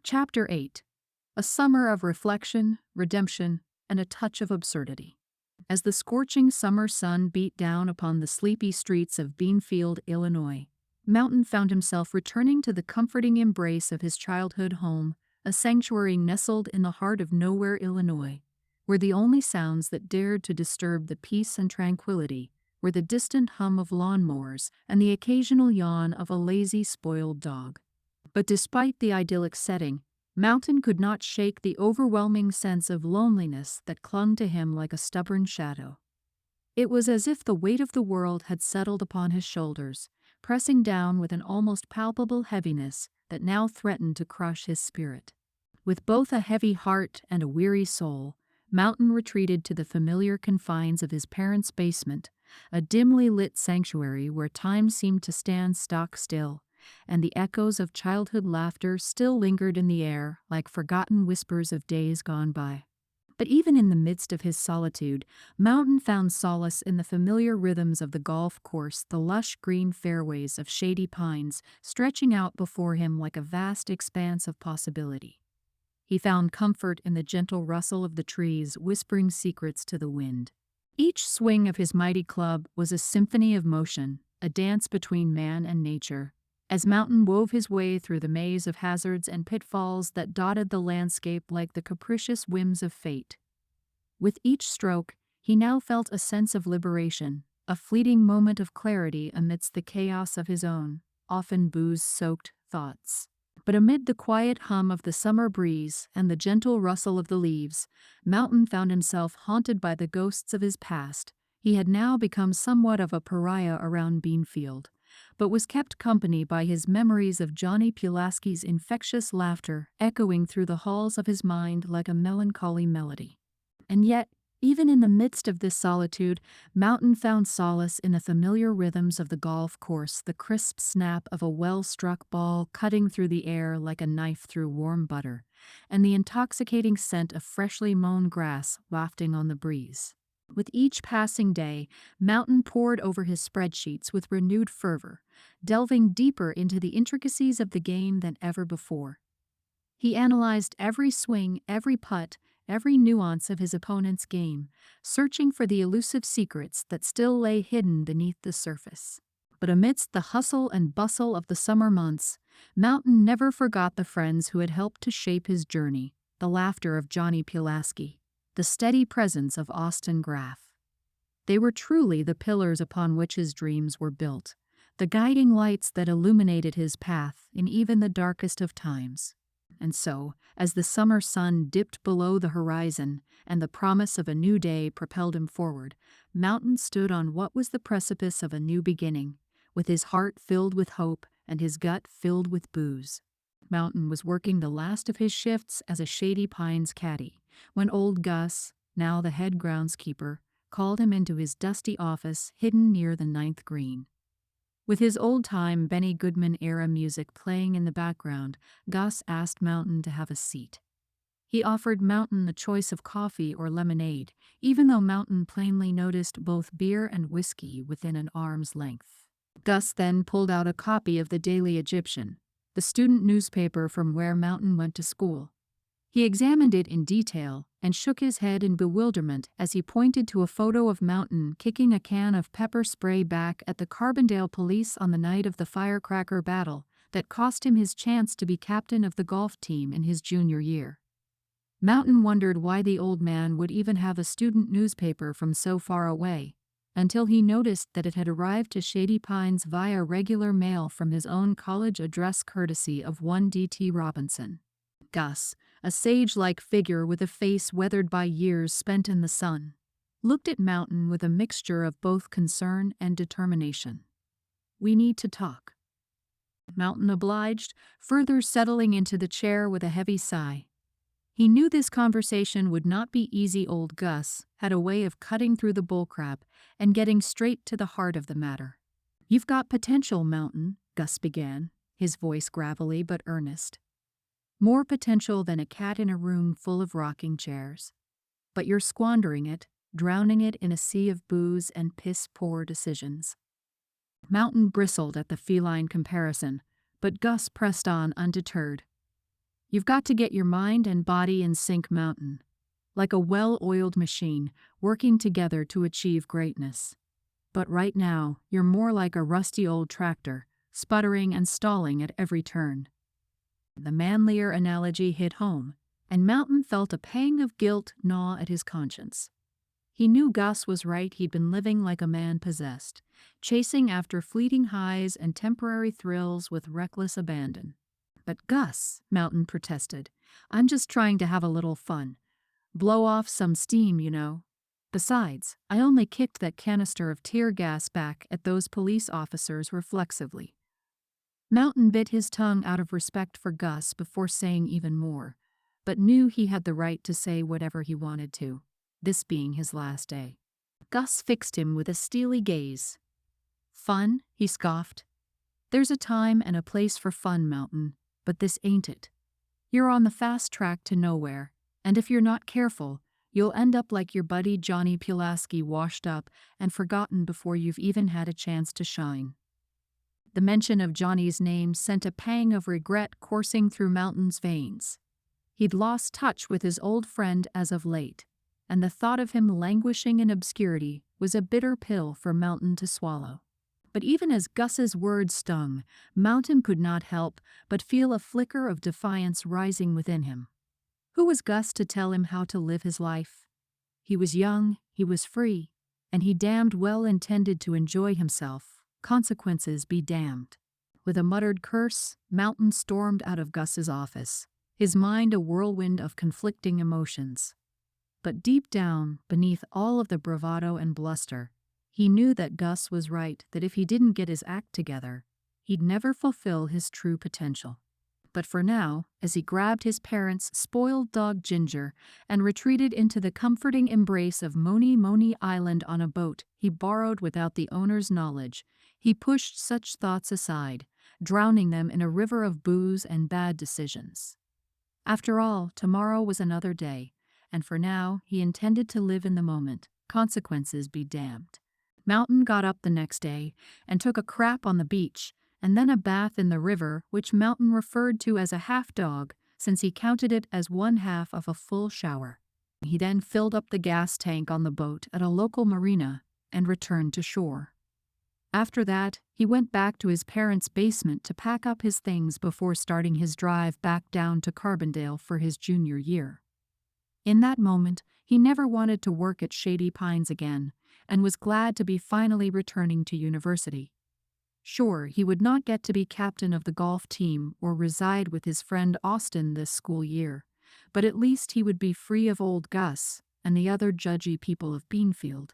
Chapter 8. A Summer of Reflection, Redemption, and a Touch of Absurdity. As the scorching summer sun beat down upon the sleepy streets of Beanfield, Illinois, Mountain found himself returning to the comforting embrace of his childhood home, a sanctuary nestled in the heart of nowhere, Illinois, where the only sounds that dared to disturb the peace and tranquility were the distant hum of lawnmowers and the occasional yawn of a lazy, spoiled dog. But despite the idyllic setting, Mountain could not shake the overwhelming sense of loneliness that clung to him like a stubborn shadow. It was as if the weight of the world had settled upon his shoulders, pressing down with an almost palpable heaviness that now threatened to crush his spirit. With both a heavy heart and a weary soul, Mountain retreated to the familiar confines of his parents' basement, a dimly lit sanctuary where time seemed to stand stock still, and the echoes of childhood laughter still lingered in the air like forgotten whispers of days gone by. But even in the midst of his solitude, Mountain found solace in the familiar rhythms of the golf course, the lush green fairways of shady pines stretching out before him like a vast expanse of possibility. He found comfort in the gentle rustle of the trees whispering secrets to the wind. Each swing of his mighty club was a symphony of motion, a dance between man and nature, as Mountain wove his way through the maze of hazards and pitfalls that dotted the landscape like the capricious whims of fate. With each stroke, he now felt a sense of liberation, a fleeting moment of clarity amidst the chaos of his own, often booze-soaked thoughts. But amid the quiet hum of the summer breeze and the gentle rustle of the leaves, Mountain found himself haunted by the ghosts of his past. He had now become somewhat of a pariah around Beanfield, but was kept company by his memories of Johnny Pulaski's infectious laughter echoing through the halls of his mind like a melancholy melody. And yet, even in the midst of this solitude, Mountain found solace in the familiar rhythms of the golf course, the crisp snap of a well-struck ball cutting through the air like a knife through warm butter, and the intoxicating scent of freshly mown grass wafting on the breeze. With each passing day, Mountain pored over his spreadsheets with renewed fervor, delving deeper into the intricacies of the game than ever before. He analyzed every swing, every putt, every nuance of his opponent's game, searching for the elusive secrets that still lay hidden beneath the surface. But amidst the hustle and bustle of the summer months, Mountain never forgot the friends who had helped to shape his journey, the laughter of Johnny Pulaski, the steady presence of Austin Graff. They were truly the pillars upon which his dreams were built, the guiding lights that illuminated his path in even the darkest of times. And so, as the summer sun dipped below the horizon and the promise of a new day propelled him forward, Mountain stood on what was the precipice of a new beginning, with his heart filled with hope and his gut filled with booze. Mountain was working the last of his shifts as a Shady Pines caddy, when old Gus, now the head groundskeeper, called him into his dusty office hidden near the 9th green. With his old-time Benny Goodman-era music playing in the background, Gus asked Mountain to have a seat. He offered Mountain the choice of coffee or lemonade, even though Mountain plainly noticed both beer and whiskey within an arm's length. Gus then pulled out a copy of the Daily Egyptian, the student newspaper from where Mountain went to school. He examined it in detail and shook his head in bewilderment as he pointed to a photo of Mountain kicking a can of pepper spray back at the Carbondale police on the night of the firecracker battle that cost him his chance to be captain of the golf team in his junior year. Mountain wondered why the old man would even have a student newspaper from so far away, until he noticed that it had arrived to Shady Pines via regular mail from his own college address courtesy of one D.T. Robinson. Gus, a sage-like figure with a face weathered by years spent in the sun, looked at Mountain with a mixture of both concern and determination. "We need to talk." Mountain obliged, further settling into the chair with a heavy sigh. He knew this conversation would not be easy. Old Gus had a way of cutting through the bullcrap and getting straight to the heart of the matter. "You've got potential, Mountain," Gus began, his voice gravelly but earnest. "More potential than a cat in a room full of rocking chairs. But you're squandering it, drowning it in a sea of booze and piss-poor decisions." Mountain bristled at the feline comparison, but Gus pressed on undeterred. You've got to get your mind and body in sync, Mountain. Like a well-oiled machine, working together to achieve greatness. But right now, you're more like a rusty old tractor, sputtering and stalling at every turn. The manlier analogy hit home, and Mountain felt a pang of guilt gnaw at his conscience. He knew Gus was right. He'd been living like a man possessed, chasing after fleeting highs and temporary thrills with reckless abandon. But Gus, Mountain protested, I'm just trying to have a little fun. Blow off some steam, you know. Besides, I only kicked that canister of tear gas back at those police officers reflexively. Mountain bit his tongue out of respect for Gus before saying even more, but knew he had the right to say whatever he wanted to, this being his last day. Gus fixed him with a steely gaze. Fun? He scoffed. There's a time and a place for fun, Mountain, but this ain't it. You're on the fast track to nowhere, and if you're not careful, you'll end up like your buddy Johnny Pulaski, washed up and forgotten before you've even had a chance to shine. The mention of Johnny's name sent a pang of regret coursing through Mountain's veins. He'd lost touch with his old friend as of late, and the thought of him languishing in obscurity was a bitter pill for Mountain to swallow. But even as Gus's words stung, Mountain could not help but feel a flicker of defiance rising within him. Who was Gus to tell him how to live his life? He was young, he was free, and he damned well intended to enjoy himself. Consequences be damned. With a muttered curse, Mountain stormed out of Gus's office, his mind a whirlwind of conflicting emotions. But deep down, beneath all of the bravado and bluster, he knew that Gus was right, that if he didn't get his act together, he'd never fulfill his true potential. But for now, as he grabbed his parents' spoiled dog Ginger and retreated into the comforting embrace of Moni Moni Island on a boat he borrowed without the owner's knowledge, he pushed such thoughts aside, drowning them in a river of booze and bad decisions. After all, tomorrow was another day, and for now he intended to live in the moment. Consequences be damned. Mountain got up the next day and took a crap on the beach, and then a bath in the river, which Mountain referred to as a half-dog, since he counted it as one half of a full shower. He then filled up the gas tank on the boat at a local marina and returned to shore. After that, he went back to his parents' basement to pack up his things before starting his drive back down to Carbondale for his junior year. In that moment, he never wanted to work at Shady Pines again, and was glad to be finally returning to university. Sure, he would not get to be captain of the golf team or reside with his friend Austin this school year, but at least he would be free of old Gus and the other judgy people of Beanfield.